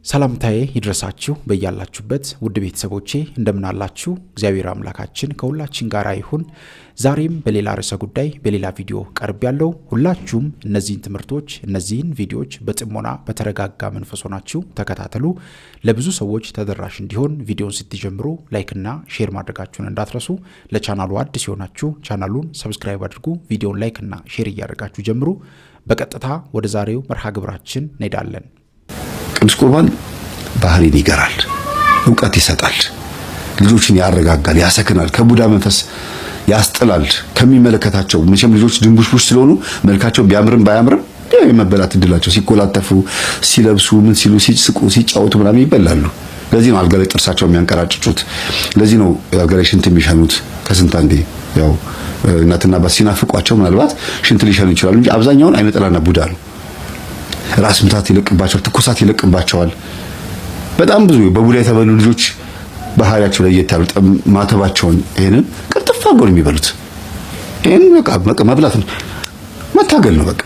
ሰላምታዬ ይድረሳችሁ በእያላችሁበት ውድ ቤተሰቦቼ እንደምን አላችሁ? እግዚአብሔር አምላካችን ከሁላችን ጋር ይሁን። ዛሬም በሌላ ርዕሰ ጉዳይ በሌላ ቪዲዮ ቀርብ ያለው ሁላችሁም እነዚህን ትምህርቶች እነዚህን ቪዲዮዎች በጥሞና በተረጋጋ መንፈስ ሆናችሁ ተከታተሉ። ለብዙ ሰዎች ተደራሽ እንዲሆን ቪዲዮን ስትጀምሩ ላይክና ሼር ማድረጋችሁን እንዳትረሱ። ለቻናሉ አዲስ ሲሆናችሁ ቻናሉን ሰብስክራይብ አድርጉ። ቪዲዮን ላይክና ሼር እያደረጋችሁ ጀምሩ። በቀጥታ ወደ ዛሬው መርሃ ግብራችን እንሄዳለን። ቅዱስ ቁርባን ባህሪን ይገራል፣ ዕውቀት ይሰጣል፣ ልጆችን ያረጋጋል፣ ያሰክናል፣ ከቡዳ መንፈስ ያስጥላል። ከሚመለከታቸው መቼም ልጆች ድንቡሽቡሽ ስለሆኑ መልካቸው ቢያምርም ባያምርም የመበላት እድላቸው ሲኮላተፉ፣ ሲለብሱ፣ ምን ሲሉ፣ ሲስቁ፣ ሲጫወቱ ምናምን ይበላሉ። ለዚህ ነው አልጋ ላይ ጥርሳቸው የሚያንቀራጭጩት። ለዚህ ነው አልጋ ላይ ሽንት የሚሸኑት ከስንት አንዴ። ያው እናትና አባት ሲናፍቋቸው ምናልባት ሽንት ሊሸኑ ይችላሉ እንጂ አብዛኛውን አይነ ጥላና ቡዳ ነው። ራስ ምታት ይለቅባቸዋል፣ ትኩሳት ይለቅባቸዋል። በጣም ብዙ በቡዳ የተበሉ ልጆች ባህሪያቸው ላይ እየታሉ ማተባቸውን ይሄንን ቅርጥፍ አድርገው ነው የሚበሉት። ይሄን በቃ መብላት ነው፣ መታገል ነው። በቃ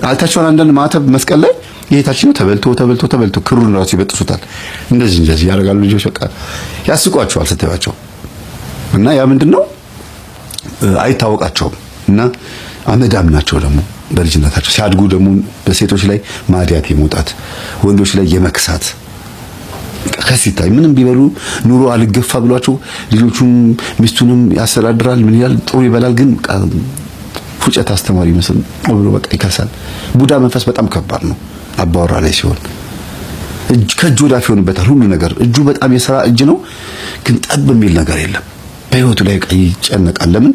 አልታቸውን አንዳንድ ማተብ መስቀል ላይ ይሄታችን ነው ተበልቶ ክሩን ራሱ ይበጥሱታል። እንደዚህ ያደርጋሉ ልጆች። በቃ ያስቋቸዋል ስትባቸው እና ያ ምንድነው አይታወቃቸውም። እና አመዳም ናቸው ደግሞ በልጅነታቸው። ሲያድጉ ደግሞ በሴቶች ላይ ማዲያት የመውጣት ወንዶች ላይ የመክሳት ከሲታይ ምንም ቢበሉ ኑሮ አልገፋ ብሏቸው ልጆቹም ሚስቱንም ያስተዳድራል። ምን ይላል ጥሩ ይበላል፣ ግን ፉጨት አስተማሪ መስል ብሎ በቃ ይከሳል። ቡዳ መንፈስ በጣም ከባድ ነው። አባወራ ላይ ሲሆን ከእጅ ወዳፍ ይሆንበታል ሁሉ ነገር። እጁ በጣም የሥራ እጅ ነው፣ ግን ጠብ የሚል ነገር የለም። በህይወቱ ላይ ይጨነቃል። ለምን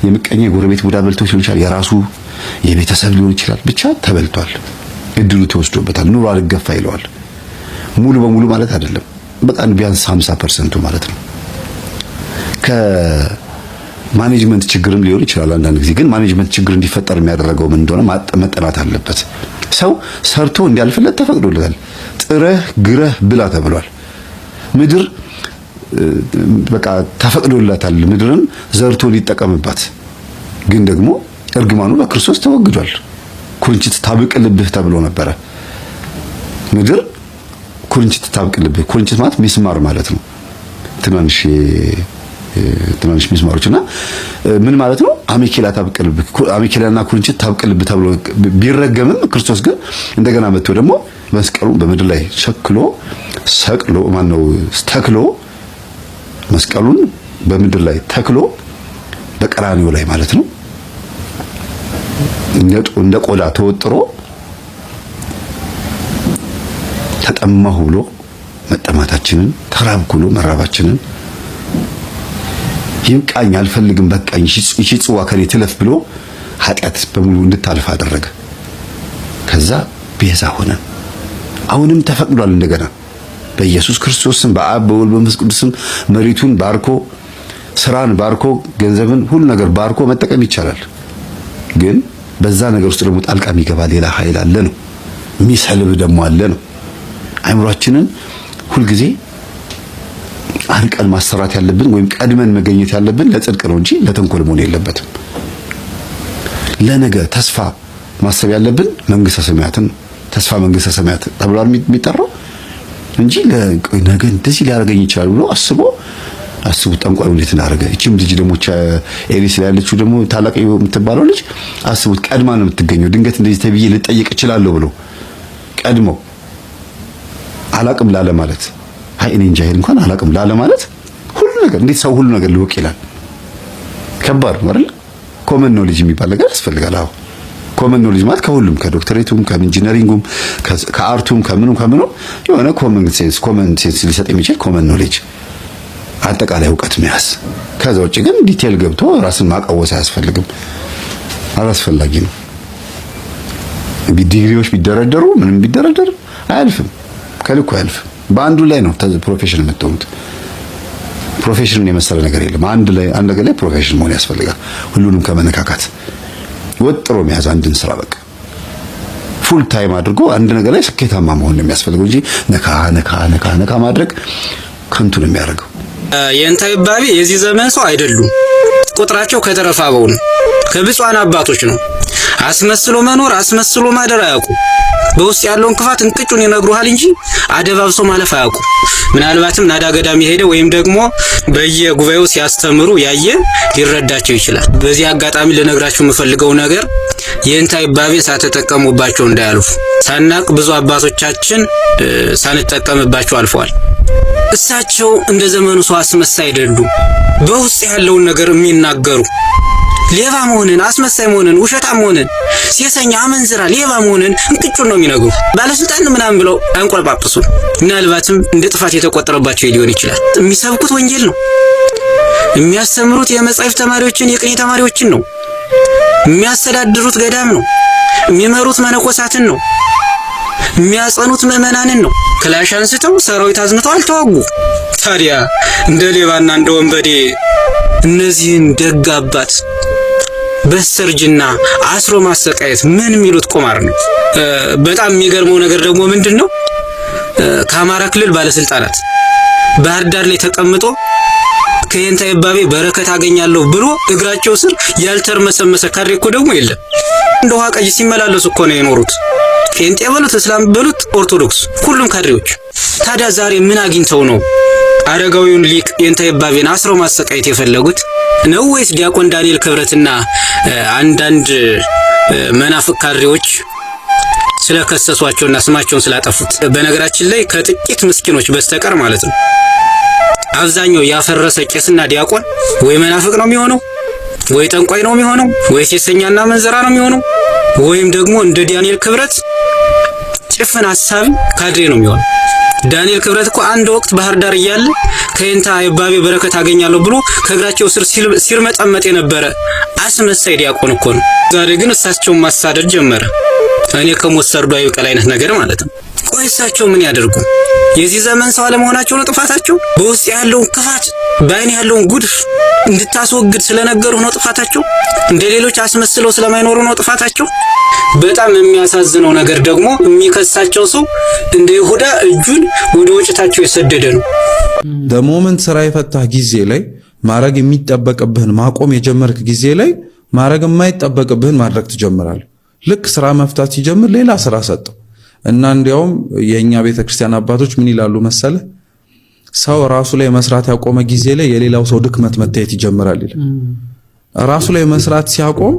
የምቀኛ የጎረቤት ቡዳ በልቶ ሲሆን ይችላል፣ የራሱ የቤተሰብ ሊሆን ይችላል። ብቻ ተበልቷል፣ እድሉ ተወስዶበታል። ኑሮ አልገፋ ይለዋል። ሙሉ በሙሉ ማለት አይደለም፣ በጣም ቢያንስ 50% ማለት ነው። ከማኔጅመንት ችግርም ሊሆን ይችላል አንዳንድ ጊዜ። ግን ማኔጅመንት ችግር እንዲፈጠር የሚያደርገው ምን እንደሆነ መጠናት አለበት። ሰው ሰርቶ እንዲያልፍለት ተፈቅዶለታል። ጥረህ ግረህ ብላ ተብሏል። ምድር በቃ ተፈቅዶለታል ምድርን ዘርቶ ሊጠቀምባት። ግን ደግሞ እርግማኑ በክርስቶስ ተወግዷል። ኩርንችት ታብቅልብህ ተብሎ ነበረ። ምድር ኩርንችት ታብቅልብህ። ኩርንችት ማለት ሚስማር ማለት ነው። ትናንሽ ሚስማሮችና ምን ማለት ነው? አሜኬላ ታብቅልብህ፣ አሜኬላና ኩርንችት ታብቅልብህ ተብሎ ቢረገምም ክርስቶስ ግን እንደገና መጥቶ ደግሞ መስቀሉን በምድር ላይ ተክሎ መስቀሉን በምድር ላይ ተክሎ በቀራንዮ ላይ ማለት ነው እንደ ቆዳ ተወጥሮ ተጠማሁ ብሎ መጠማታችንን፣ ተራብኩ ብሎ መራባችንን፣ ይብቃኝ አልፈልግም በቃኝ እሺ ጽዋ ከኔ ትለፍ ብሎ ኃጢአት በሙሉ እንድታልፍ አደረገ። ከዛ ቤዛ ሆነ። አሁንም ተፈቅዷል እንደገና በኢየሱስ ክርስቶስም በአብ በወልድ በመንፈስ ቅዱስም መሬቱን ባርኮ ስራን ባርኮ ገንዘብን ሁሉ ነገር ባርኮ መጠቀም ይቻላል። ግን በዛ ነገር ውስጥ ደግሞ ጣልቃ የሚገባ ሌላ ኃይል አለ ነው። የሚሰልብ ደግሞ አለ ነው። አይምሯችንን ሁልጊዜ አርቀን ማሰራት ያለብን ወይም ቀድመን መገኘት ያለብን ለጽድቅ ነው እንጂ ለተንኮል መሆን የለበትም። ለነገ ተስፋ ማሰብ ያለብን መንግስተ ሰማያትን ተስፋ መንግስተ ሰማያት ተብሎ የሚጠራው እንጂ ነገ እንደዚህ ሊያደርገኝ ይችላል ብሎ አስቡ። ጠንቋዩ እንዴት እንዳደረገ። እቺም ልጅ ደግሞ ኤሊስ ላይ ያለችው ደግሞ ታላቅ የምትባለው ልጅ አስቡት፣ ቀድማ ነው የምትገኘው። ድንገት እንደዚህ ተብዬ ልጠየቅ እችላለሁ ብሎ ቀድሞ አላቅም ላለ ማለት እኔ እንጃ እንኳን አላቅም ላለ ማለት ሁሉ ነገር እንዴት ሰው ሁሉ ነገር ልወቅ ይላል? ከባድ ነው አይደል? ኮመን ኖሌጅ የሚባል ነገር ያስፈልጋል። አዎ ኮመን ኖሌጅ ማለት ከሁሉም ከዶክተሬቱም ከኢንጂነሪንጉም ከአርቱም ከምኑ የሆነ ኮመን ሴንስ ሊሰጥ የሚችል ኮመን ኖሌጅ አጠቃላይ ዕውቀት መያዝ። ከዛ ውጪ ግን ዲቴል ገብቶ ራስን ማቃወስ አያስፈልግም፣ አላስፈላጊ ነው። ዲግሪዎች ቢደረደሩ ምንም ቢደረደር አያልፍም፣ ከልኩ አያልፍም። በአንዱ ላይ ነው ፕሮፌሽን የምትሆኑት። ፕሮፌሽንን የመሰለ ነገር የለም። አንድ ነገር ላይ ፕሮፌሽን መሆን ያስፈልጋል። ሁሉንም ከመነካካት ወጥሮ መያዝ አንድን ስራ በቃ ፉል ታይም አድርጎ አንድ ነገር ላይ ስኬታማ መሆን ነው የሚያስፈልገው እንጂ ነካ ማድረግ ከንቱ ነው የሚያደርገው። የእንተባቢ የዚህ ዘመን ሰው አይደሉም። ቁጥራቸው ከተረፋበው ነው፣ ከብፁዓን አባቶች ነው። አስመስሎ መኖር አስመስሎ ማደር አያውቁ። በውስጥ ያለውን ክፋት እንቅጩን ይነግሩሃል እንጂ አደባብሶ ማለፍ አያውቁ። ምናልባትም ናዳ ገዳም የሄደ ወይም ደግሞ በየጉባኤው ሲያስተምሩ ያየ ሊረዳቸው ይችላል። በዚህ አጋጣሚ ልነግራችሁ የምፈልገው ነገር የእንታ ይባቤ ሳትጠቀሙባቸው እንዳያልፉ። ሳናቅ ብዙ አባቶቻችን ሳንጠቀምባቸው አልፈዋል። እሳቸው እንደ ዘመኑ ሰው አስመሳይ አይደሉም። በውስጥ ያለውን ነገር የሚናገሩ ሌባ መሆንን፣ አስመሳይ መሆንን፣ ውሸታም መሆንን፣ ሴሰኛ፣ አመንዝራ፣ ሌባ መሆንን እንቅጩን ነው የሚነግሩ። ባለስልጣን ምናምን ብለው አንቆልጳጵሱ። ምናልባትም እንደ ጥፋት የተቆጠረባቸው ሊሆን ይችላል። የሚሰብኩት ወንጌል ነው። የሚያስተምሩት የመጻሕፍት ተማሪዎችን የቅኔ ተማሪዎችን ነው። የሚያስተዳድሩት ገዳም ነው። የሚመሩት መነኮሳትን ነው። የሚያጸኑት ምዕመናንን ነው። ክላሽ አንስተው ሰራዊት አዝምተው አልተዋጉ። ታዲያ እንደ ሌባና እንደ ወንበዴ እነዚህን ደግ አባት በስተርጅና አስሮ ማሰቃየት ምን የሚሉት ቁማር ነው? በጣም የሚገርመው ነገር ደግሞ ምንድነው? ከአማራ ክልል ባለስልጣናት ባህር ዳር ላይ ተቀምጦ ከየንታ ይባቤ በረከት አገኛለሁ ብሎ እግራቸው ስር ያልተርመሰመሰ ካድሬ እኮ ደግሞ የለም። እንደ ውሃ ቀይ ሲመላለሱ እኮ ነው የኖሩት። ጴንጤ በሉት እስላም በሉት ኦርቶዶክስ ሁሉም ካድሬዎች። ታዲያ ዛሬ ምን አግኝተው ነው አረጋዊውን ሊቅ የንታ ይባቤን አስረው ማሰቃየት የፈለጉት? ነው ወይስ ዲያቆን ዳንኤል ክብረትና አንዳንድ መናፍቅ ካድሬዎች ስለከሰሷቸውና ስማቸውን ስላጠፉት? በነገራችን ላይ ከጥቂት ምስኪኖች በስተቀር ማለት ነው አብዛኛው ያፈረሰ ቄስና ዲያቆን ወይ መናፍቅ ነው የሚሆነው፣ ወይ ጠንቋይ ነው የሚሆነው፣ ወይ ሴሰኛና መንዘራ ነው የሚሆነው፣ ወይም ደግሞ እንደ ዳንኤል ክብረት ጭፍን ሐሳቢ ካድሬ ነው የሚሆነው። ዳንኤል ክብረት እኮ አንድ ወቅት ባህር ዳር እያለ ከየንታ ይባቤ በረከት አገኛለሁ ብሎ ከእግራቸው ስር ሲርመጠመጥ የነበረ አስመሳይ ዲያቆን እኮ ነው። ዛሬ ግን እሳቸውን ማሳደድ ጀመረ። እኔ ከሞት ሰርዶ አይቀር አይነት ነገር ማለት ነው። ቆይ እሳቸው ምን ያደርጉ? የዚህ ዘመን ሰው አለመሆናቸው ነው ጥፋታቸው? በውስጥ ያለውን ክፋት በአይን ያለውን ጉድፍ እንድታስወግድ ስለነገሩ ነው ጥፋታቸው? እንደ ሌሎች አስመስለው ስለማይኖሩ ነው ጥፋታቸው? በጣም የሚያሳዝነው ነገር ደግሞ የሚከሳቸው ሰው እንደ ይሁዳ እጁን ወደ ወጭታቸው የሰደደ ነው። ደሞመንት ስራ የፈታህ ጊዜ ላይ ማረግ የሚጠበቅብህን ማቆም የጀመርክ ጊዜ ላይ ማረግ የማይጠበቅብህን ማድረግ ትጀምራለህ። ልክ ስራ መፍታት ሲጀምር ሌላ ስራ ሰጠው እና እንዲያውም የኛ ቤተክርስቲያን አባቶች ምን ይላሉ መሰለ? ሰው ራሱ ላይ መስራት ያቆመ ጊዜ ላይ የሌላው ሰው ድክመት መታየት ይጀምራል ይላል። ራሱ ላይ መስራት ሲያቆም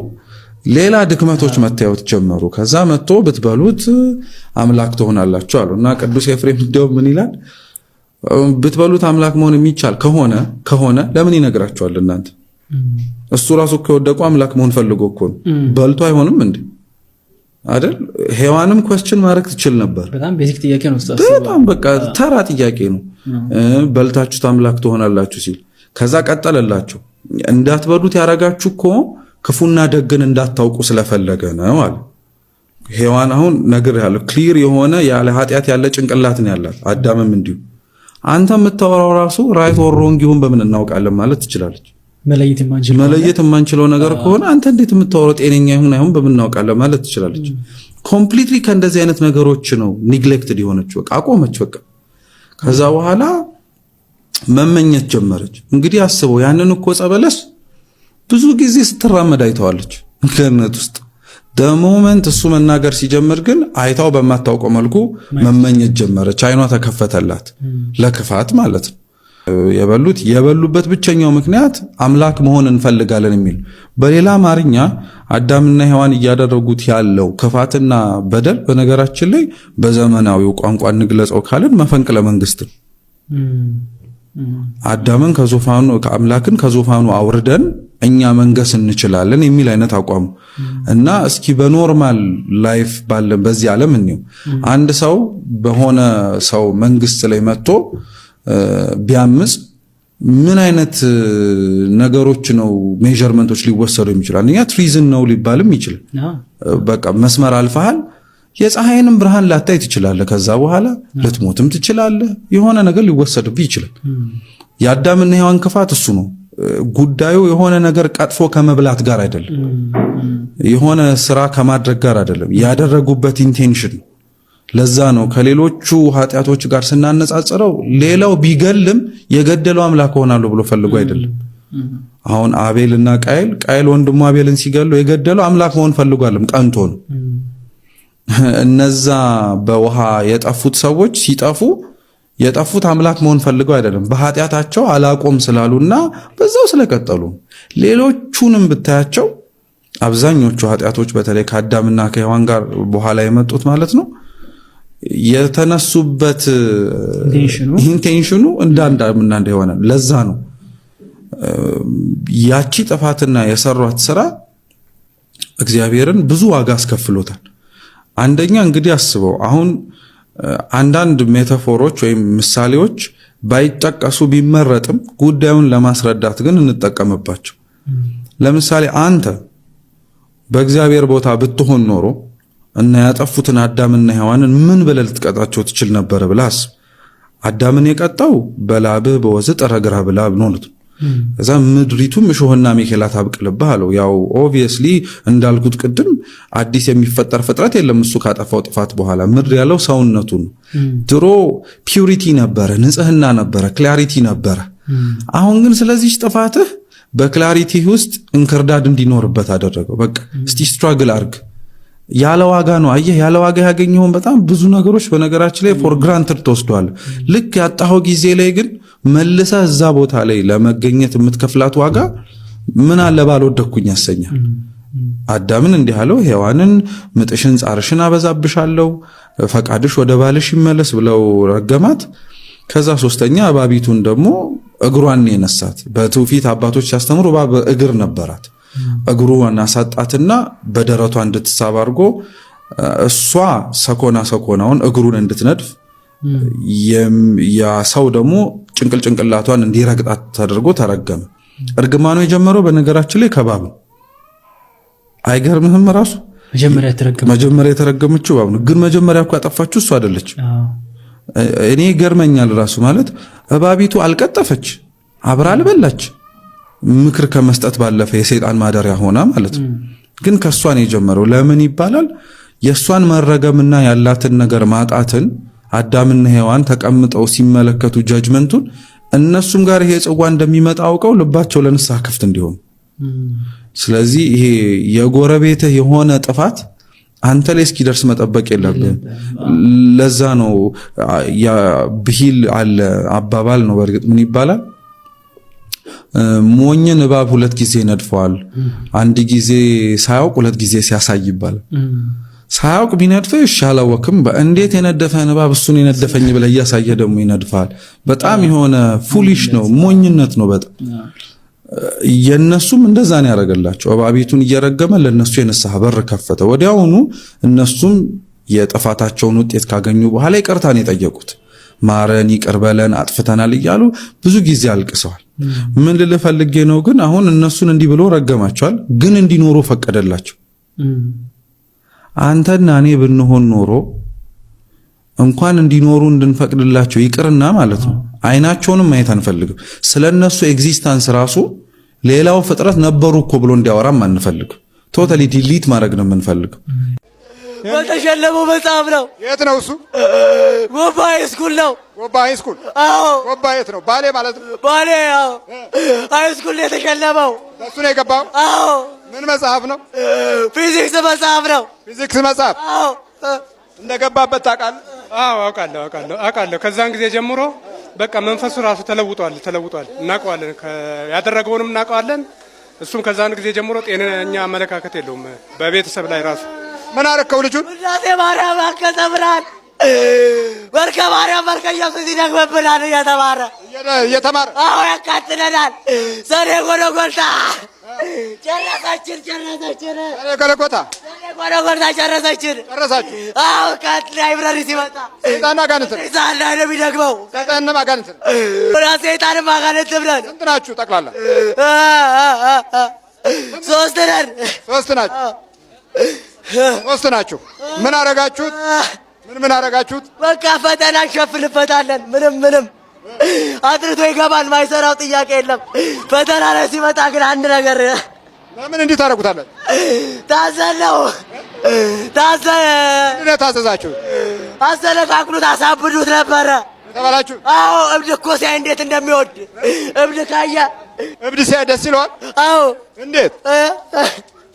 ሌላ ድክመቶች መታየት ጀመሩ። ከዛ መጥቶ ብትበሉት አምላክ ትሆናላችሁ አሉና ቅዱስ ኤፍሬም እንደው ምን ይላል? ብትበሉት አምላክ መሆን የሚቻል ከሆነ ለምን ይነግራችኋል እናንተ? እሱ ራሱ ከወደቁ አምላክ መሆን ፈልጎ እኮ ነው። በልቶ አይሆንም እንዴ አይደል? ሔዋንም ኳስችን ማድረግ ትችል ነበር። በጣም ቤዚክ ጥያቄ ነው። በጣም በቃ ተራ ጥያቄ ነው። በልታችሁ አምላክ ትሆናላችሁ ሲል ከዛ ቀጠለላችሁ። እንዳትበሉት ያረጋችሁ እኮ ክፉና ደግን እንዳታውቁ ስለፈለገ ነው አለ። ሔዋን አሁን ነገር ያለው ክሊር የሆነ ያለ ኃጢያት ያለ ጭንቅላት ነው ያላት። አዳምም እንዲሁ። አንተ የምታወራው ራሱ ራይት ኦር ሮንግ ይሁን በምን እናውቃለን ማለት ትችላለች። መለየት የማንችለው ነገር ከሆነ አንተ እንዴት የምታወራው ጤነኛ ይሁን አይሁን በምን እናውቃለን ማለት ትችላለች። ኮምፕሊትሊ ከእንደዚህ አይነት ነገሮች ነው ኒግሌክትድ የሆነችው። በቃ አቆመች። በቃ ከዛ በኋላ መመኘት ጀመረች። እንግዲህ አስበው ያንን እኮ ጸበለስ ብዙ ጊዜ ስትራመድ አይተዋለች ገነት ውስጥ። ደሞመንት እሱ መናገር ሲጀምር ግን አይታው በማታውቀው መልኩ መመኘት ጀመረች። አይኗ ተከፈተላት ለክፋት ማለት ነው። የበሉበት ብቸኛው ምክንያት አምላክ መሆን እንፈልጋለን የሚል። በሌላ አማርኛ አዳምና ሔዋን እያደረጉት ያለው ክፋትና በደል በነገራችን ላይ በዘመናዊው ቋንቋ እንግለጸው ካልን መፈንቅለ መንግስት ነው። አዳምን ከዙፋኑ ከአምላክን ከዙፋኑ አውርደን እኛ መንገስ እንችላለን የሚል አይነት አቋም እና እስኪ በኖርማል ላይፍ ባለን በዚህ ዓለም እንየው። አንድ ሰው በሆነ ሰው መንግስት ላይ መጥቶ ቢያምጽ ምን አይነት ነገሮች ነው ሜዠርመንቶች ሊወሰዱ የሚችላል? አንደኛ ትሪዝን ነው ሊባልም ይችላል። በቃ መስመር አልፈሃል፣ የፀሐይንም ብርሃን ላታይ ትችላለህ፣ ከዛ በኋላ ልትሞትም ትችላለህ፣ የሆነ ነገር ሊወሰድብህ ይችላል። የአዳምና ሔዋን ክፋት እሱ ነው። ጉዳዩ የሆነ ነገር ቀጥፎ ከመብላት ጋር አይደለም፣ የሆነ ስራ ከማድረግ ጋር አይደለም፣ ያደረጉበት ኢንቴንሽን። ለዛ ነው ከሌሎቹ ኃጢያቶች ጋር ስናነጻጽረው ሌላው ቢገልም የገደለው አምላክ ሆናለሁ ብሎ ፈልጎ አይደለም። አሁን አቤልና ቃየል ወንድሙ አቤልን ሲገለው የገደለው አምላክ መሆን ፈልጓልም ቀንቶ ነው። እነዛ በውሃ የጠፉት ሰዎች ሲጠፉ የጠፉት አምላክ መሆን ፈልገው አይደለም፣ በኃጢአታቸው አላቆም ስላሉና በዛው ስለቀጠሉ። ሌሎቹንም ብታያቸው አብዛኞቹ ኃጢአቶች በተለይ ከአዳምና ከሔዋን ጋር በኋላ የመጡት ማለት ነው የተነሱበት ኢንቴንሽኑ እንዳንዳምና እንደሆነ ለዛ ነው ያቺ ጥፋትና የሰሯት ስራ እግዚአብሔርን ብዙ ዋጋ አስከፍሎታል። አንደኛ እንግዲህ አስበው አሁን አንዳንድ ሜታፎሮች ወይም ምሳሌዎች ባይጠቀሱ ቢመረጥም ጉዳዩን ለማስረዳት ግን እንጠቀምባቸው። ለምሳሌ አንተ በእግዚአብሔር ቦታ ብትሆን ኖሮ እና ያጠፉትን አዳምና ሔዋንን ምን ብለህ ልትቀጣቸው ትችል ነበር ብለህ አስብ። አዳምን የቀጣው በላብህ በወዝህ ጠረግራ ብላ ብኖልት እዛ ምድሪቱም እሾህና አሜከላ ታብቅልብህ አለው። ያው ኦብቪየስሊ እንዳልኩት ቅድም አዲስ የሚፈጠር ፍጥረት የለም እሱ ካጠፋው ጥፋት በኋላ። ምድር ያለው ሰውነቱ ነው። ድሮ ፒዩሪቲ ነበረ፣ ንጽህና ነበረ፣ ክላሪቲ ነበረ። አሁን ግን ስለዚህ ጥፋትህ በክላሪቲ ውስጥ እንክርዳድ እንዲኖርበት አደረገው። በቃ እስቲ ስትራግል አርግ። ያለ ዋጋ ነው። አየህ ያለ ዋጋ ያገኘውን በጣም ብዙ ነገሮች በነገራችን ላይ ፎር ግራንትድ ተወስዷል። ልክ ያጣኸው ጊዜ ላይ ግን መልሰ እዛ ቦታ ላይ ለመገኘት የምትከፍላት ዋጋ ምን አለ ባልወደኩኝ ያሰኛል። አዳምን እንዲህ አለው ሔዋንን ምጥሽን ጻርሽን አበዛብሻለሁ ፈቃድሽ ወደ ባልሽ ይመለስ ብለው ረገማት። ከዛ ሶስተኛ እባቢቱን ደግሞ እግሯን የነሳት። በትውፊት አባቶች ሲያስተምሩ እባብ እግር ነበራት። እግሩን አሳጣትና በደረቷ እንድትሳብ አድርጎ እሷ ሰኮናውን እግሩን እንድትነድፍ ያ ሰው ደግሞ ጭንቅላቷን እንዲረግጣት ተደርጎ ተረገመ። እርግማኑ የጀመረው በነገራችን ላይ ከባብ ነው። አይገርምህም? ራሱ መጀመሪያ የተረገመችው እባብ ነው። ግን መጀመሪያ እኮ ያጠፋችው እሱ አይደለች። እኔ ገርመኛል ራሱ ማለት እባቢቱ አልቀጠፈች፣ አብራ አልበላች፣ ምክር ከመስጠት ባለፈ የሰይጣን ማደሪያ ሆና ማለት ነው። ግን ከሷ ነው የጀመረው። ለምን ይባላል? የሷን መረገምና ያላትን ነገር ማጣትን አዳምና ሔዋን ተቀምጠው ሲመለከቱ ጀጅመንቱን እነሱም ጋር ይሄ ጽዋ እንደሚመጣ አውቀው ልባቸው ለንስሐ ክፍት እንዲሆን። ስለዚህ ይሄ የጎረቤትህ የሆነ ጥፋት አንተ ላይ እስኪደርስ መጠበቅ የለብህም። ለዛ ነው ብሂል አለ አባባል ነው። በእርግጥ ምን ይባላል? ሞኝን እባብ ሁለት ጊዜ ነድፈዋል፣ አንድ ጊዜ ሳያውቅ ሁለት ጊዜ ሲያሳይ ይባላል። ሳያውቅ ቢነድፈው ይሻላልወክም በእንዴት የነደፈን እባብ እሱን የነደፈኝ ብለህ እያሳየ ደግሞ ይነድፋል። በጣም የሆነ ፉሊሽ ነው፣ ሞኝነት ነው በጣም። የነሱም እንደዛ ነው ያደረገላቸው። እባቢቱን እየረገመ ለነሱ የንስሐ በር ከፈተ። ወዲያውኑ እነሱም የጥፋታቸውን ውጤት ካገኙ በኋላ ይቅርታን የጠየቁት። ማረን፣ ይቅር በለን፣ አጥፍተናል እያሉ ብዙ ጊዜ አልቅሰዋል። ምን ልልህ ፈልጌ ነው ግን አሁን እነሱን እንዲህ ብሎ ረገማቸዋል፣ ግን እንዲኖሩ ፈቀደላቸው። አንተና እኔ ብንሆን ኖሮ እንኳን እንዲኖሩ እንድንፈቅድላቸው ይቅርና ማለት ነው አይናቸውንም ማየት አንፈልግም። ስለነሱ ኤግዚስተንስ ራሱ ሌላው ፍጥረት ነበሩ እኮ ብሎ እንዲያወራም አንፈልግም። ቶታሊ ዲሊት ማድረግ ነው የምንፈልገው። በተሸለመው መጽሐፍ ነው። የት ነው እሱ? ጎባ ሃይስኩል ነው። ጎባ ሃይስኩል? አዎ። ጎባ የት ነው? ባሌ ማለት ነው። ባሌ አዎ። ሃይስኩል የተሸለመው እሱ ነው የገባው? አዎ። ምን መጽሐፍ ነው? ፊዚክስ መጽሐፍ ነው። ፊዚክስ መጽሐፍ? አዎ። እንደገባበት ታውቃለህ? አዎ አውቃለሁ። ከዛን ጊዜ ጀምሮ በቃ መንፈሱ ራሱ ተለውጧል። እናውቀዋለን፣ ያደረገውንም እናውቀዋለን። እሱም ከዛን ጊዜ ጀምሮ ጤነኛ አመለካከት የለውም በቤተሰብ ላይ ራሱ። ምን አረከው ልጁን? እናቴ ማርያም አከተብራል በርከ ማርያም በርከ ኢየሱስ ይደግመብናል እየተማረ አዎ ያቃጥለናል። ዘሬ ጎለጎታ ጨረሰችን ጎለጎታ ጨረሰችን። አዎ ካት ላይብረሪ ሲመጣ ሰይጣን አጋንንት ነው። ሰይጣን ላይ ነው የሚደግመው። ሰይጣን አጋንንት ነው። ሰይጣን አጋንንት ብለን ስንት ናችሁ ጠቅላላ? ሶስት ናችሁ። ምን አረጋችሁት? ምን አረጋችሁት? በቃ ፈተና እንሸፍንበታለን። ምንም አጥርቶ ይገባል። ማይሰራው ጥያቄ የለም። ፈተና ላይ ሲመጣ ግን አንድ ነገር ለምን እንዲህ ታረጉታላችሁ? ታዘለው ታዘዛችሁት? አሰለፋክሉት አሳብዱት ነበረ ተባላችሁ? አዎ። እብድ እኮ ሲያይ እንዴት እንደሚወድ እብድ ካየ እብድ ሲያይ ደስ ይለዋል? አዎ። እንዴት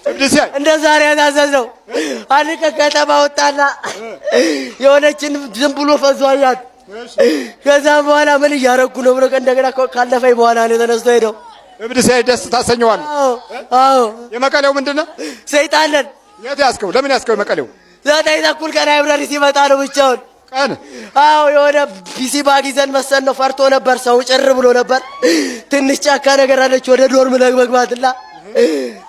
እብድ ሲያይ? እንደ ዛሬ ያዛዘዘው አንድ ቀን ከተማ ወጣና የሆነችን ዝም ብሎ ፈዞ አያት። ከዛም በኋላ ምን እያረኩ ነው ብሎ እንደገና ካለፈኝ በኋላ ነው ተነስቶ ሄደው። እብድ ሲያይ ደስ ታሰኘዋል? አዎ። የመቀሌው ምንድነው? ሰይጣን ነን። የት ያስከው? ለምን ያስከው? የመቀሌው 9 ተኩል ቀን ላይብረሪ ሲመጣ ነው ብቻውን ቀን። አዎ የሆነ ፒሲ ባግ ይዘን መሰል ነው። ፈርቶ ነበር፣ ሰው ጭር ብሎ ነበር። ትንሽ ጫካ ነገር አለች ወደ ዶርም ለመግባትና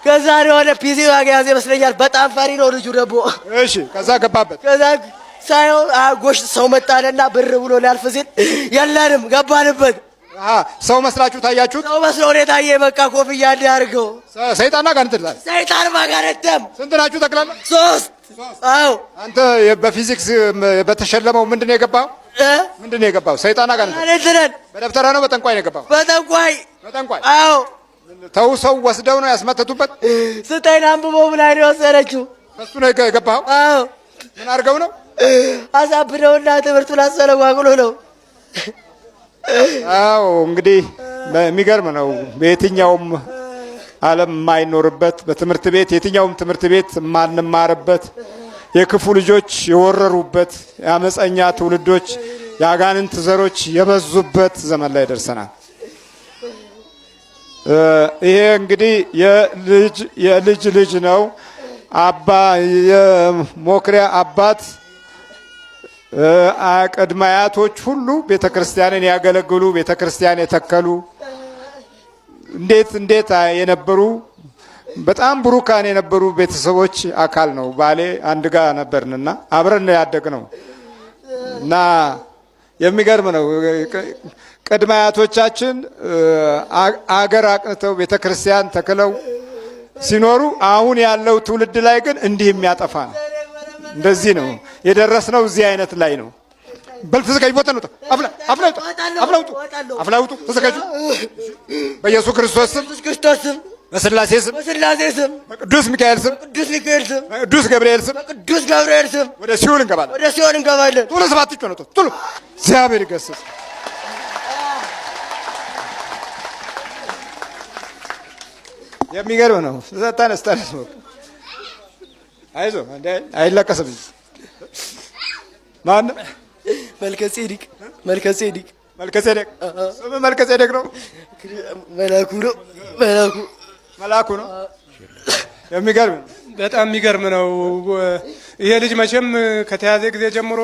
ከዛ የሆነ ፒሲ ባግ ያዘ ይመስለኛል። በጣም ፈሪ ነው ልጁ ደግሞ። እሺ ከዛ ገባበት። ከዛ ሳይሆን ጎሽ ሰው መጣለና ብር ብሎ ሊያልፍ ሲል የለንም ገባንበት። ሰው መስላችሁ ታያችሁት? ሰው መስሎ ነው ታየ። በቃ ኮፍያ እንዲያርገው ሰይጣንና ጋንንት ይላል። ሰይጣን ማጋረተም። ስንት ናችሁ ጠቅላላ? 3። አዎ። አንተ በፊዚክስ በተሸለመው ምንድነው የገባው? ምንድነው የገባው? ሰይጣንና ጋንንት አለትረን። በደብተራ ነው በጠንቋይ ነው የገባው? በጠንቋይ። በጠንቋይ። አዎ። ተው ሰው ወስደው ነው ያስመተቱበት? ስጠኝ አንብቦ ብላ ነው የወሰደችው። እሱ ነው የገባው? አዎ። ምን አድርገው ነው? አሳብደውና ትምህርቱን አሰለጓጉሎ ነው። አዎ እንግዲህ የሚገርም ነው። በየትኛውም ዓለም የማይኖርበት በትምህርት ቤት የትኛውም ትምህርት ቤት የማንማርበት የክፉ ልጆች የወረሩበት የአመፀኛ ትውልዶች የአጋንንት ዘሮች የበዙበት ዘመን ላይ ደርሰናል። ይሄ እንግዲህ የልጅ ልጅ ነው። የሞክሪያ አባት ቅድመ አያቶች ሁሉ ቤተክርስቲያንን ያገለግሉ ቤተክርስቲያን የተከሉ እንዴት የነበሩ በጣም ብሩካን የነበሩ ቤተሰቦች አካል ነው። ባሌ አንድ ጋር ነበርንና አብረን ያደግነው እና የሚገርም ነው። ቅድመ አያቶቻችን አገር አቅንተው ቤተክርስቲያን ተክለው ሲኖሩ አሁን ያለው ትውልድ ላይ ግን እንዲህ የሚያጠፋ ነው። እንደዚህ ነው የደረስነው። እዚህ አይነት ላይ ነው። በል ተዘጋጁ። ቦታ ነው። አፍላውጡ ተዘጋጁ። በኢየሱስ ክርስቶስ ስም በስላሴ ስም በቅዱስ ሚካኤል ስም በቅዱስ ገብርኤል ስም ወደ ሲኦል እንገባለን። ቶሎ ሰባት ነው። ቶሎ እግዚአብሔር ይገስጽ። የሚገርም ነው። ተነስ አይዞህ እንዴ አይለቀስም። ማን? መልከጼዴቅ ስም መልከጼዴቅ ነው። መላኩ ነው። የሚገርም በጣም የሚገርም ነው። ይሄ ልጅ መቼም ከተያዘ ጊዜ ጀምሮ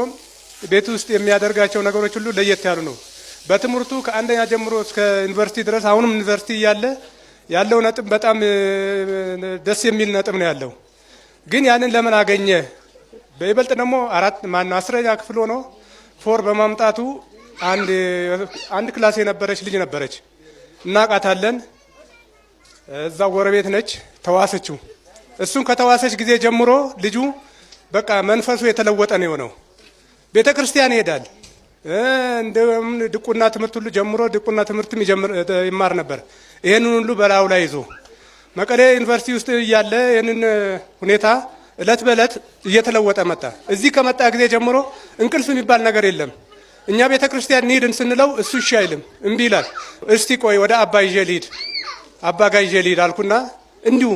ቤት ውስጥ የሚያደርጋቸው ነገሮች ሁሉ ለየት ያሉ ነው። በትምህርቱ ከአንደኛ ጀምሮ እስከ ዩኒቨርሲቲ ድረስ አሁንም ዩኒቨርሲቲ እያለ ያለው ነጥብ በጣም ደስ የሚል ነጥብ ነው ያለው። ግን ያንን ለምን አገኘ? በይበልጥ ደግሞ 10ኛ ክፍል ሆኖ 4 በማምጣቱ አንድ ክላስ የነበረች ልጅ ነበረች፣ እናቃታለን። እዛ ጎረቤት ነች። ተዋሰችው። እሱን ከተዋሰች ጊዜ ጀምሮ ልጁ በቃ መንፈሱ የተለወጠ ነው የሆነው። ቤተ ክርስቲያን ይሄዳል። እንደ ድቁና ትምህርት ሁሉ ጀምሮ ድቁና ትምህርትም ይማር ነበር። ይሄንን ሁሉ በላዩ ላይ ይዞ መቀሌ ዩኒቨርሲቲ ውስጥ እያለ ይህንን ሁኔታ እለት በእለት እየተለወጠ መጣ። እዚህ ከመጣ ጊዜ ጀምሮ እንቅልፍ የሚባል ነገር የለም። እኛ ቤተ ክርስቲያን እንሂድን ስንለው እሱ እሺ አይልም፣ እምቢ ይላል። እስቲ ቆይ ወደ አባ ይዤ ልሂድ፣ አባ ጋር ይዤ ልሂድ አልኩና እንዲሁ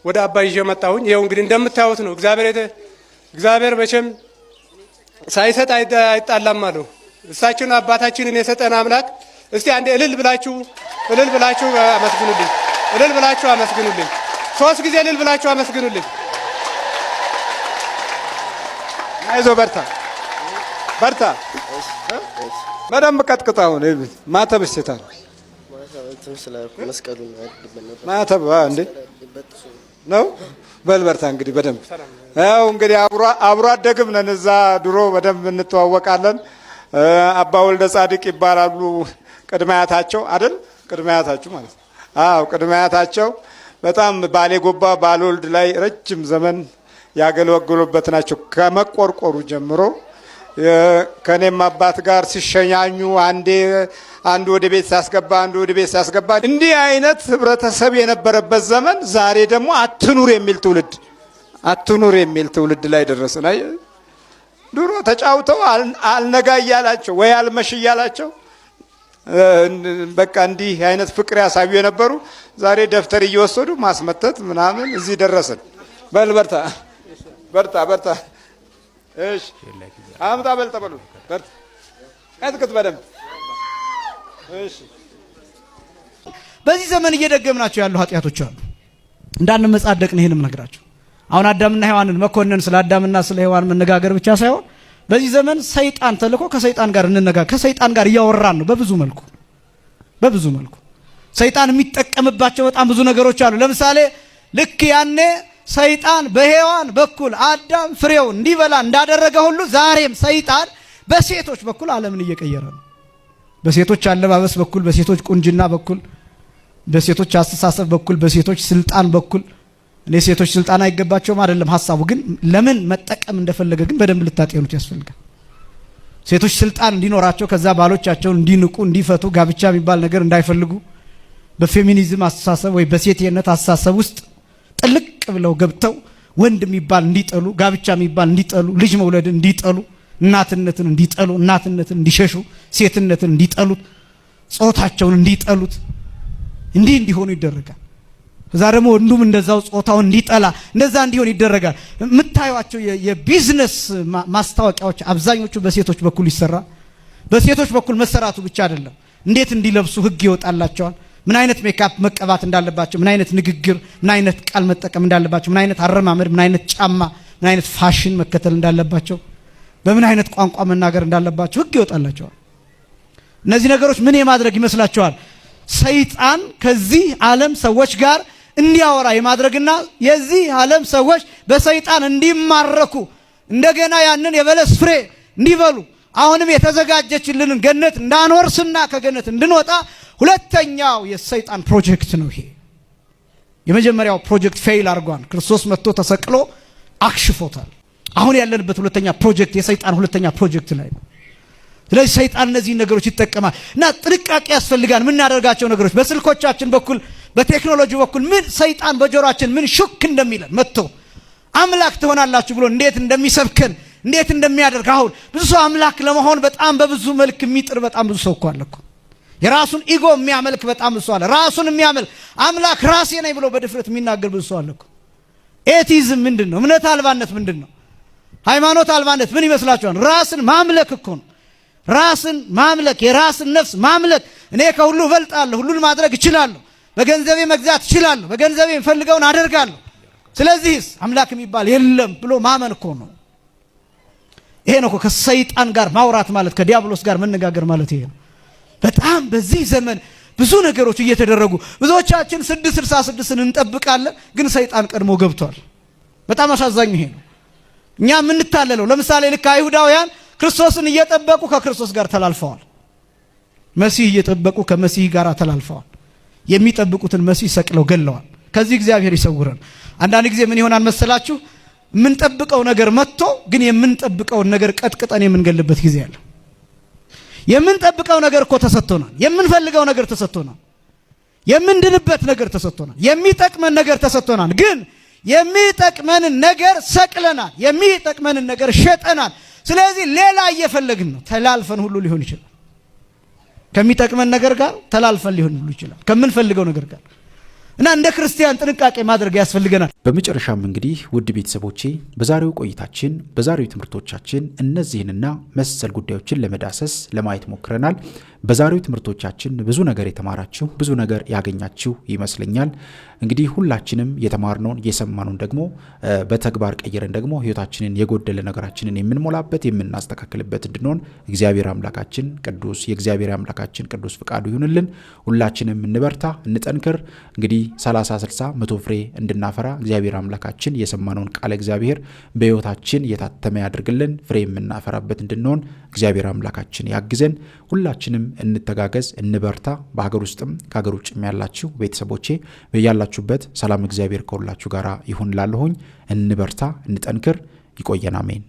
ወደ አባ ይዤ መጣሁኝ። ይኸው እንግዲህ እንደምታዩት ነው። እግዚአብሔር መቼም ሳይሰጥ አይጣላም አለው። እሳችን አባታችንን የሰጠን አምላክ እስቲ አንዴ እልል ብላችሁ አመስግኑልኝ። እልል ብላችሁ አመስግኑልኝ። 3 ጊዜ እልል ብላችሁ አመስግኑልኝ። አይዞህ በርታ። በደንብ ቀጥቅጣው ነው ማተብ ይሰጣል። ማተብ እንዴ ነው። በል በርታ። እንግዲህ በደንብ ያው እንግዲህ አብሮ አደግም ነን። እዛ ድሮ በደንብ እንተዋወቃለን። አባ ወልደ ጻድቅ ይባላሉ። ቅድመ አያታቸው አይደል? ቅድመ አያታችሁ ማለት ነው። አዎ ቅድመ አያታቸው በጣም ባሌ ጎባ ባልወልድ ላይ ረጅም ዘመን ያገለገሉበት ናቸው። ከመቆርቆሩ ጀምሮ ከኔም አባት ጋር ሲሸኛኙ አንድ ወደ ቤት ሲያስገባ እንዲህ አይነት ህብረተሰብ የነበረበት ዘመን ዛሬ ደግሞ አትኑር የሚል ትውልድ ላይ ደረስን። ድሮ ተጫውተው አልነጋ እያላቸው ወይ አልመሽ እያላቸው በቃ እንዲህ አይነት ፍቅር ያሳዩ የነበሩ ዛሬ ደብተር እየወሰዱ ማስመተት ምናምን እዚህ ደረስን። በል በርታ በርታ በርታ። እሺ አምጣ በል ተበሉ በርታ ቀጥቅጥ በደንብ። እሺ በዚህ ዘመን እየደገምናቸው ያሉ ኃጢያቶች አሉ። እንዳንመጻደቅ ነው ይሄንም ነግራችሁ። አሁን አዳምና ሔዋንን መኮነን ስለ አዳምና ስለ ሔዋን መነጋገር ብቻ ሳይሆን በዚህ ዘመን ሰይጣን ተልኮ ከሰይጣን ጋር እንነጋገር ከሰይጣን ጋር እያወራን ነው። በብዙ መልኩ ሰይጣን የሚጠቀምባቸው በጣም ብዙ ነገሮች አሉ። ለምሳሌ ልክ ያኔ ሰይጣን በሔዋን በኩል አዳም ፍሬው እንዲበላ እንዳደረገ ሁሉ ዛሬም ሰይጣን በሴቶች በኩል ዓለምን እየቀየረ ነው። በሴቶች አለባበስ በኩል፣ በሴቶች ቁንጅና በኩል፣ በሴቶች አስተሳሰብ በኩል፣ በሴቶች ስልጣን በኩል። እኔ ሴቶች ስልጣን አይገባቸውም አይደለም ሐሳቡ፣ ግን ለምን መጠቀም እንደፈለገ ግን በደንብ ልታጤኑት ያስፈልጋል። ሴቶች ስልጣን እንዲኖራቸው ከዛ ባሎቻቸውን እንዲንቁ እንዲፈቱ፣ ጋብቻ የሚባል ነገር እንዳይፈልጉ፣ በፌሚኒዝም አስተሳሰብ ወይ በሴትነት አስተሳሰብ ውስጥ ጥልቅ ብለው ገብተው ወንድ የሚባል እንዲጠሉ፣ ጋብቻ የሚባል እንዲጠሉ፣ ልጅ መውለድን እንዲጠሉ፣ እናትነትን እንዲጠሉ፣ እናትነትን እንዲሸሹ፣ ሴትነትን እንዲጠሉት፣ ጾታቸውን እንዲጠሉት እንዲሆኑ ይደረጋል። ከዛ ደግሞ ወንዱም እንደዛው ጾታውን እንዲጠላ እንደዛ እንዲሆን ይደረጋል። የምታዩቸው የቢዝነስ ማስታወቂያዎች አብዛኞቹ በሴቶች በኩል ይሰራል። በሴቶች በኩል መሰራቱ ብቻ አይደለም፣ እንዴት እንዲለብሱ ህግ ይወጣላቸዋል። ምን አይነት ሜካፕ መቀባት እንዳለባቸው፣ ምን አይነት ንግግር፣ ምን አይነት ቃል መጠቀም እንዳለባቸው፣ ምን አይነት አረማመድ፣ ምን አይነት ጫማ፣ ምን አይነት ፋሽን መከተል እንዳለባቸው፣ በምን አይነት ቋንቋ መናገር እንዳለባቸው ህግ ይወጣላቸዋል። እነዚህ ነገሮች ምን የማድረግ ይመስላችኋል? ሰይጣን ከዚህ ዓለም ሰዎች ጋር እንዲያወራ የማድረግና የዚህ ዓለም ሰዎች በሰይጣን እንዲማረኩ እንደገና ያንን የበለስ ፍሬ እንዲበሉ አሁንም የተዘጋጀችልንን ገነት እንዳንወርስና ከገነት እንድንወጣ ሁለተኛው የሰይጣን ፕሮጀክት ነው ይሄ። የመጀመሪያው ፕሮጀክት ፌይል አድርጓል። ክርስቶስ መጥቶ ተሰቅሎ አክሽፎታል። አሁን ያለንበት ሁለተኛ ፕሮጀክት የሰይጣን ሁለተኛ ፕሮጀክት ላይ ነው። ስለዚህ ሰይጣን እነዚህ ነገሮች ይጠቀማል እና ጥንቃቄ ያስፈልጋል። ምን እናደርጋቸው ነገሮች በስልኮቻችን በኩል በቴክኖሎጂ በኩል ምን ሰይጣን በጆሮአችን ምን ሹክ እንደሚለን መጥቶ አምላክ ትሆናላችሁ ብሎ እንዴት እንደሚሰብከን እንዴት እንደሚያደርግ። አሁን ብዙ ሰው አምላክ ለመሆን በጣም በብዙ መልክ የሚጥር በጣም ብዙ ሰው እኮ አለ እኮ። የራሱን ኢጎ የሚያመልክ በጣም ብዙ ሰው አለ። ራሱን የሚያመልክ አምላክ ራሴ ነኝ ብሎ በድፍረት የሚናገር ብዙ ሰው አለ እኮ። ኤቲዝም ምንድን ነው? እምነት አልባነት ምንድን ነው? ሃይማኖት አልባነት ምን ይመስላችኋል? ራስን ማምለክ እኮ ነው። ራስን ማምለክ፣ የራስን ነፍስ ማምለክ። እኔ ከሁሉ እበልጣለሁ፣ ሁሉን ማድረግ እችላለሁ፣ በገንዘቤ መግዛት እችላለሁ፣ በገንዘቤ የምፈልገውን አደርጋለሁ፣ ስለዚህስ አምላክ የሚባል የለም ብሎ ማመን እኮ ነው። ይሄ ነው እኮ ከሰይጣን ጋር ማውራት ማለት፣ ከዲያብሎስ ጋር መነጋገር ማለት ይሄ ነው። በጣም በዚህ ዘመን ብዙ ነገሮች እየተደረጉ ብዙዎቻችን 666ን እንጠብቃለን፣ ግን ሰይጣን ቀድሞ ገብቷል። በጣም አሳዛኝ ይሄ ነው። እኛ የምንታለለው ለምሳሌ ልክ አይሁዳውያን ክርስቶስን እየጠበቁ ከክርስቶስ ጋር ተላልፈዋል። መሲህ እየጠበቁ ከመሲህ ጋር ተላልፈዋል። የሚጠብቁትን መሲህ ሰቅለው ገለዋል። ከዚህ እግዚአብሔር ይሰውረን። አንዳንድ ጊዜ ምን ይሆናል መሰላችሁ? የምንጠብቀው ነገር መጥቶ ግን የምንጠብቀውን ነገር ቀጥቅጠን የምንገልበት ጊዜ አለ። የምንጠብቀው ነገር እኮ ተሰጥቶናል። የምንፈልገው ነገር ተሰጥቶናል። የምንድንበት ነገር ተሰጥቶናል። የሚጠቅመን ነገር ተሰጥቶናል። ግን የሚጠቅመንን ነገር ሰቅለናል። የሚጠቅመንን ነገር ሸጠናል። ስለዚህ ሌላ እየፈለግን ነው። ተላልፈን ሁሉ ሊሆን ይችላል። ከሚጠቅመን ነገር ጋር ተላልፈን ሊሆን ሁሉ ይችላል፣ ከምንፈልገው ነገር ጋር እና እንደ ክርስቲያን ጥንቃቄ ማድረግ ያስፈልገናል። በመጨረሻም እንግዲህ ውድ ቤተሰቦቼ በዛሬው ቆይታችን በዛሬው ትምህርቶቻችን እነዚህንና መሰል ጉዳዮችን ለመዳሰስ ለማየት ሞክረናል። በዛሬው ትምህርቶቻችን ብዙ ነገር የተማራችሁ ብዙ ነገር ያገኛችሁ ይመስለኛል። እንግዲህ ሁላችንም የተማርነውን የሰማነውን ደግሞ በተግባር ቀይረን ደግሞ ህይወታችንን የጎደለ ነገራችንን የምንሞላበት የምናስተካክልበት እንድንሆን እግዚአብሔር አምላካችን ቅዱስ የእግዚአብሔር አምላካችን ቅዱስ ፍቃዱ ይሁንልን። ሁላችንም እንበርታ፣ እንጠንክር። እንግዲህ 30 60 100 ፍሬ እንድናፈራ እግዚአብሔር አምላካችን የሰማነውን ቃል እግዚአብሔር በህይወታችን የታተመ ያድርግልን። ፍሬ የምናፈራበት እንድንሆን እግዚአብሔር አምላካችን ያግዘን። ሁላችንም እንተጋገዝ፣ እንበርታ። በሀገር ውስጥም ከሀገር ውጭም ያላችሁ ቤተሰቦቼ በያላችሁበት ሰላም እግዚአብሔር ከሁላችሁ ጋር ይሁን ላለሁኝ። እንበርታ፣ እንጠንክር። ይቆየን። አሜን።